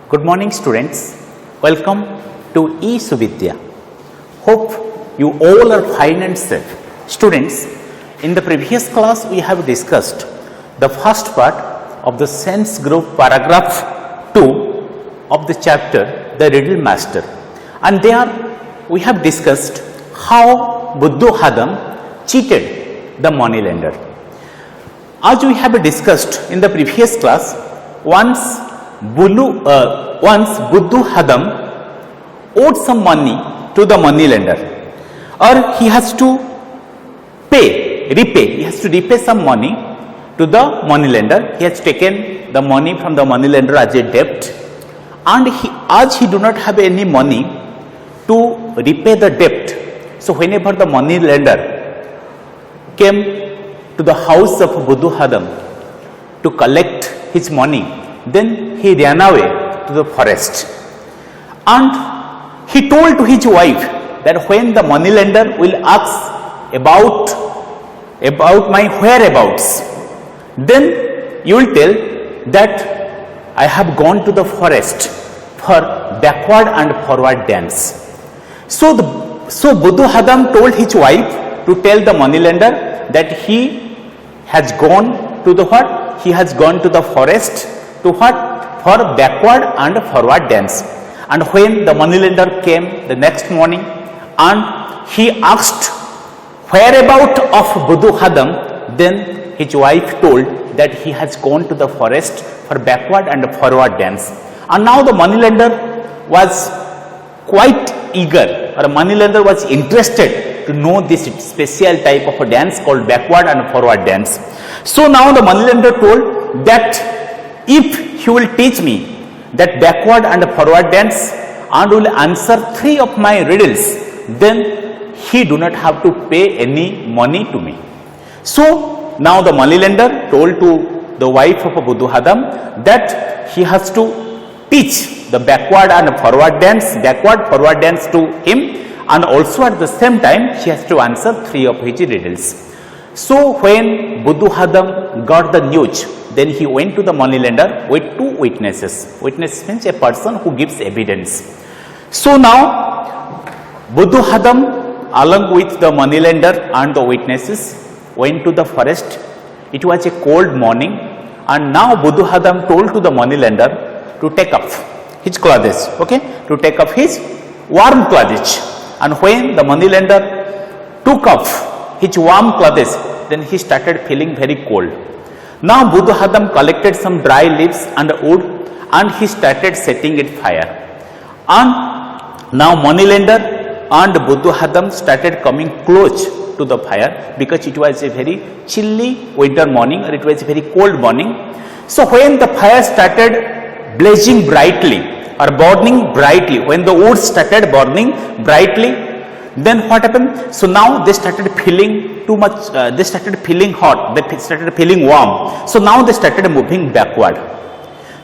Good morning students, welcome to E-Suvidya. Hope you all are fine and safe. Students, in the previous class we have discussed the first part of the sense group paragraph 2 of the chapter The Riddle Master, and there we have discussed how Buddha Hadam cheated the moneylender. As we have discussed in the previous class, once Buddha Hadam owed some money to the moneylender, or he has to repay some money to the moneylender. He has taken the money from the moneylender as a debt, and as he do not have any money to repay the debt, so whenever the moneylender came to the house of Buddha Hadam to collect his money, then he ran away to the forest, and he told to his wife that when the moneylender will ask about my whereabouts, then you will tell that I have gone to the forest for backward and forward dance. So Buddha Hadam told his wife to tell the moneylender that he has gone to the what? He has gone to the forest to what? For backward and forward dance. And when the moneylender came the next morning and he asked whereabout of Buddha Hadam, then his wife told that he has gone to the forest for backward and forward dance. And now the moneylender was quite eager, or moneylender was interested to know this special type of a dance called backward and forward dance. So now the moneylender told that if he will teach me that backward and forward dance and will answer 3 of my riddles, then he do not have to pay any money to me. So now the moneylender told to the wife of Buddha Hadam that he has to teach the backward and forward dance to him, and also at the same time he has to answer 3 of his riddles. So when Buddha Hadam got the news, then he went to the moneylender with 2 witnesses. Witness means a person who gives evidence. So now Buddha Hadam along with the moneylender and the witnesses went to the forest. It was a cold morning, and now Buddha Hadam told to the moneylender to take off his clothes, to take off his warm clothes. And when the moneylender took off his warm clothes, then he started feeling very cold. Now Buddha Hadam collected some dry leaves and wood, and he started setting it fire. And now moneylender and Buddha Hadam started coming close to the fire because it was a very chilly winter morning, or it was a very cold morning. So when the fire started blazing brightly or burning brightly, when the wood started burning brightly, then what happened? So now they started feeling too much, they started feeling hot, they started feeling warm. So now they started moving backward.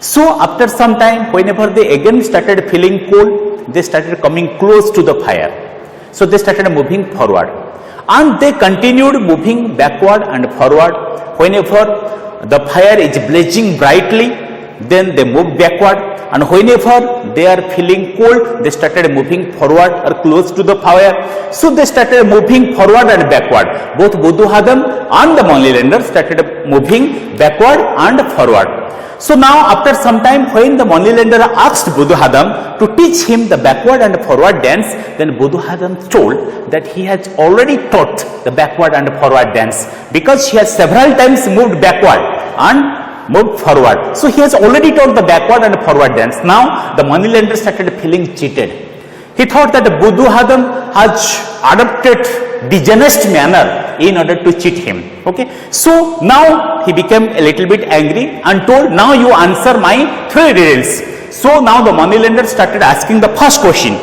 So after some time, whenever they again started feeling cold, they started coming close to the fire. So they started moving forward, and they continued moving backward and forward. Whenever the fire is blazing brightly, then they move backward, and whenever they are feeling cold, they started moving forward or close to the fire. So they started moving forward and backward. Both Buddha Hadam and the moneylender started moving backward and forward. So now after some time, when the moneylender asked Buddha Hadam to teach him the backward and forward dance, then Buddha Hadam told that he has already taught the backward and forward dance because he has several times moved backward and moved forward. So he has already taught the backward and forward dance. Now the moneylender started feeling cheated. He thought that Buddha Hadam has adopted dishonest manner in order to cheat him. So now he became a little bit angry and told, now you answer my 3 riddles. So now the moneylender started asking the first question.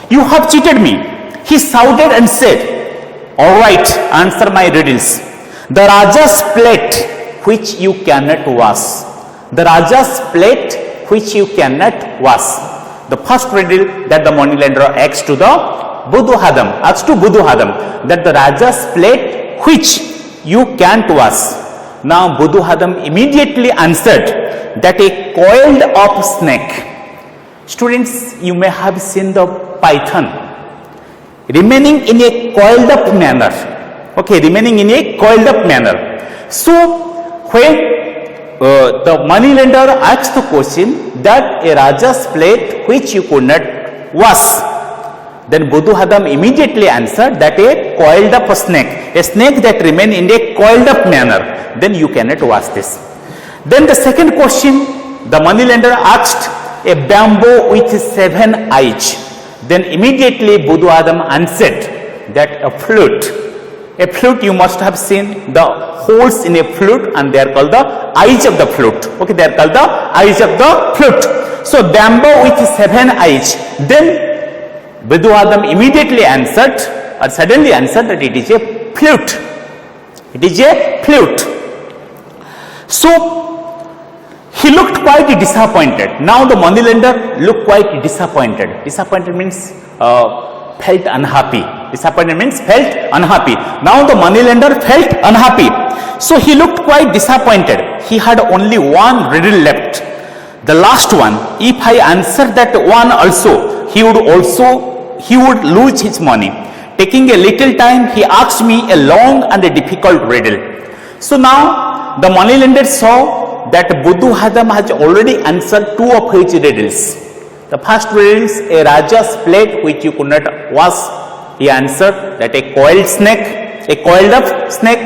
You have cheated me. He shouted and said, all right, answer my riddles. The Raja's plate which you cannot wash. The Raja's plate which you cannot wash. The first riddle that the moneylender asked to Buddha Hadam, that the Raja's plate which you can't wash. Now Buddha Hadam immediately answered that a coiled up snake Students, you may have seen the python remaining in a coiled up manner. Okay, remaining in a coiled up manner. So, when the moneylender asked the question that a Raja's plate which you could not wash, then Buddha immediately answered that a coiled up snake that remained in a coiled up manner, then you cannot wash this. Then the second question, the moneylender asked a bamboo with 7 eyes. Then immediately Buddha answered that a flute. A flute, you must have seen the holes in a flute, and they are called the eyes of the flute. Okay, they are called the eyes of the flute. So bamboo with 7 eyes. Then Buddha immediately answered, or suddenly answered, that it is a flute. It is a flute. So he looked quite disappointed. Now the moneylender looked quite disappointed. Disappointed means felt unhappy. Disappointed means felt unhappy. Now the moneylender felt unhappy. So he looked quite disappointed. He had only one riddle left. The last one, if I answer that one also, he would lose his money. Taking a little time, he asked me a long and a difficult riddle. So now the moneylender saw that Buddha has already answered 2 of his riddles. The first riddle is a Raja's plate which you could not wash. He answered that a coiled up snake.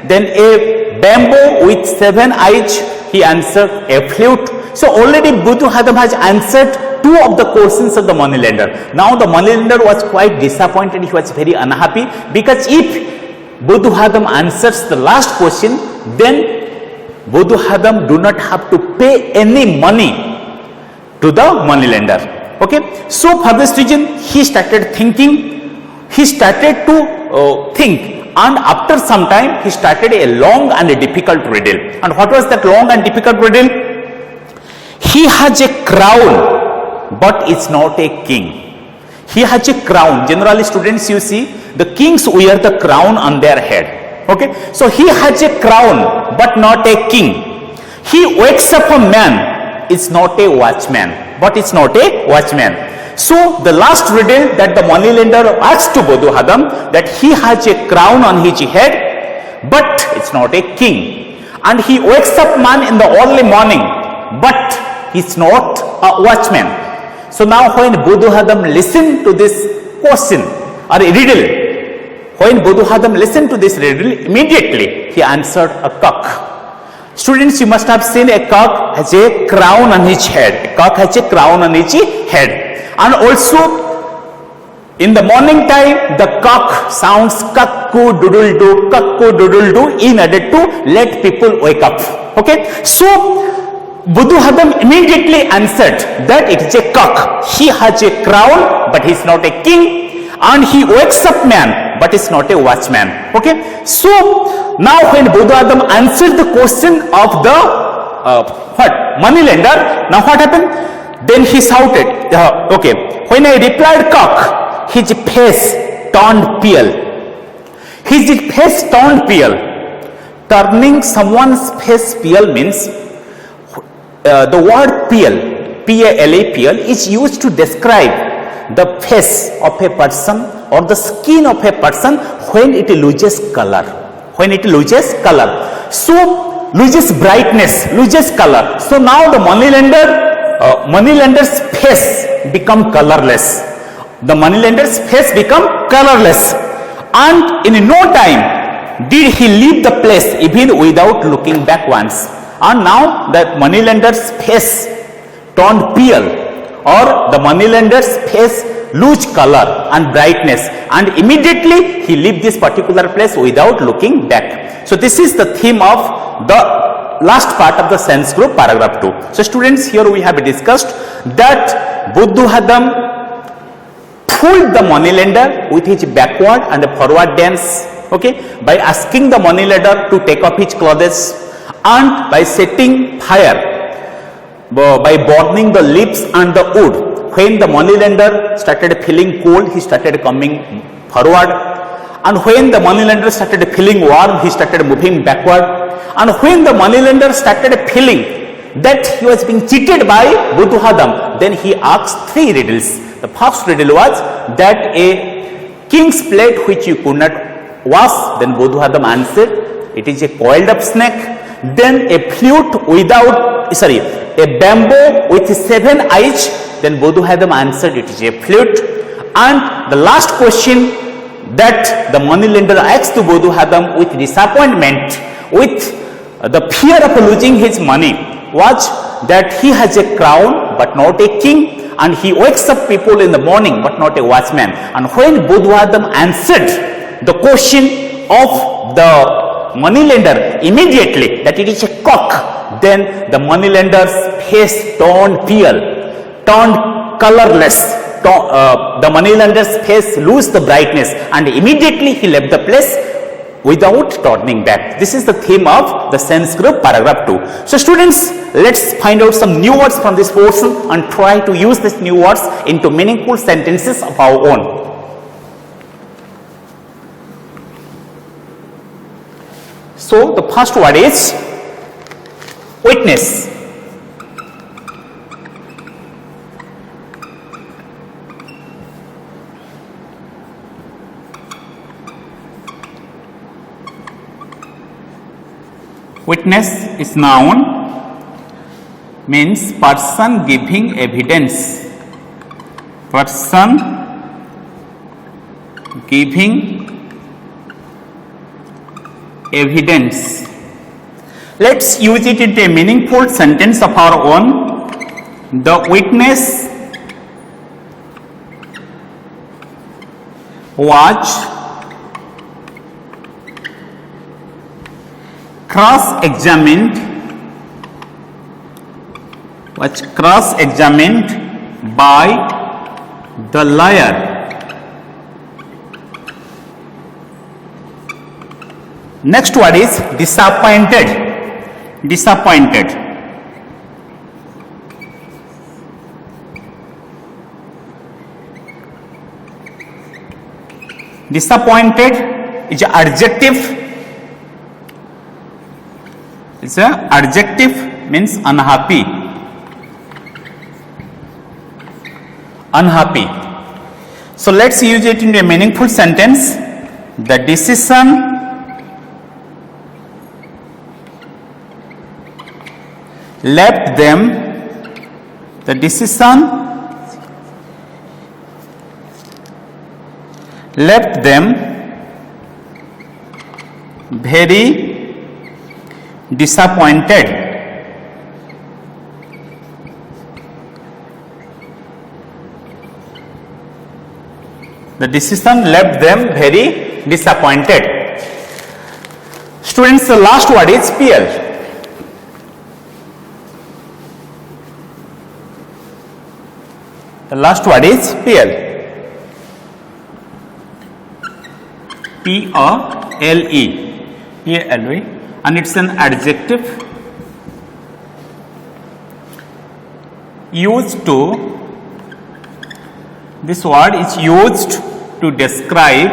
Then a bamboo with 7 eyes. He answered a flute. So already Buddha has answered 2 of the questions of the moneylender. Now the moneylender was quite disappointed. He was very unhappy, because if Buddha answers the last question, then Buddha do not have to pay any money to the moneylender. Okay, so for this reason he started thinking. He started to think, and after some time he started a long and a difficult riddle. And what was that long and difficult riddle? He has a crown, but it's not a king. He has a crown. Generally, students, you see, the kings wear the crown on their head. Okay, so he has a crown, but not a king. He wakes up a man. It's not a watchman, but it's not a watchman. So the last riddle that the moneylender asked to Buddha, that he has a crown on his head, but it's not a king. And he wakes up man in the early morning, but he's not a watchman. So now when Buddha listened to this question or a riddle, when Buddha listened to this riddle, immediately he answered a cock. Students, you must have seen a cock has a crown on his head. A cock has a crown on his head. And also, in the morning time, the cock sounds cuckoo-doodle-doo in order to let people wake up. Okay, so Buddha immediately answered that it is a cock. He has a crown, but he is not a king, and he wakes up man, but is not a watchman. Okay, so now when Buddha answered the question of the moneylender, now what happened? Then he shouted, okay, when I replied cock, his face turned pale. His face turned pale. Turning someone's face pale means, the word pale, P-A-L-E, pale, is used to describe the face of a person or the skin of a person when it loses color. When it loses color. So, loses brightness, loses color. So now the moneylender's face become colorless. The moneylender's face become colorless. And in no time did he leave the place even without looking back once. And now the moneylender's face turned pale, or the moneylender's face lose color and brightness, and immediately he leave this particular place without looking back. So this is the theme of the last part of the sense group, paragraph 2. So students, here we have discussed that Buddha fooled the moneylender with his backward and forward dance, okay, by asking the moneylender to take off his clothes, and by setting fire, by burning the leaves and the wood. When the moneylender started feeling cold, he started coming forward, and when the moneylender started feeling warm, he started moving backward. And when the moneylender started feeling that he was being cheated by Buddhadam, then he asked 3 riddles. The first riddle was that a king's plate which you could not wash, then Buddhadam answered, it is a coiled up snake. Then a flute a bamboo with 7 eyes, then Buddhadam answered, it is a flute. And the last question that the moneylender asked to Buddhadam with disappointment, with the fear of losing his money, was that he has a crown but not a king, and he wakes up people in the morning but not a watchman. And when Buddhadam answered the question of the moneylender immediately that it is a cock, then the moneylender's face turned pale, turned colorless. The moneylender's face lost the brightness, and immediately he left the place without turning back. This is the theme of the sense group paragraph 2. So students, let's find out some new words from this portion and try to use these new words into meaningful sentences of our own. So the first word is witness. Witness is noun, means person giving evidence. Person giving evidence. Let's use it in a meaningful sentence of our own. The witness was cross-examined by the lawyer. Next word is disappointed. Disappointed. Disappointed is an adjective. It's an adjective, means unhappy. Unhappy. So let's use it in a meaningful sentence. The decision left them, the decision left them very disappointed. The decision left them very disappointed. Students, the last word is PL. The last word is PL. P-A-L-E. P-A-L-E. And it's an adjective used to, this word is used to describe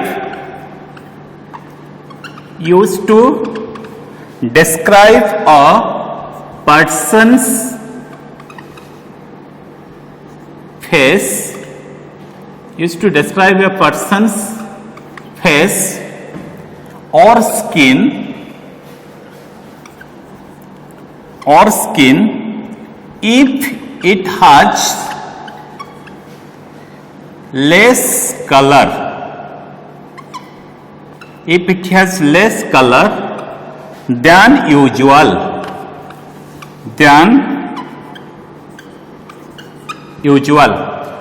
a person's face, used to describe a person's face or skin if it has less color. If it has less color than usual.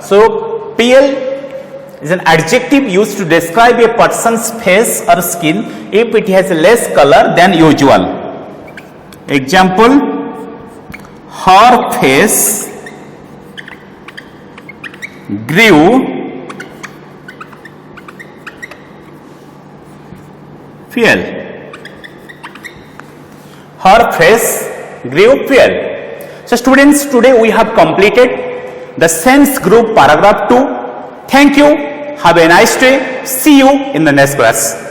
So PL is an adjective used to describe a person's face or skin if it has less color than usual. Example, her face grew pale. Her face grew pale. So students, today we have completed the sense group paragraph 2. Thank you. Have a nice day. See you in the next class.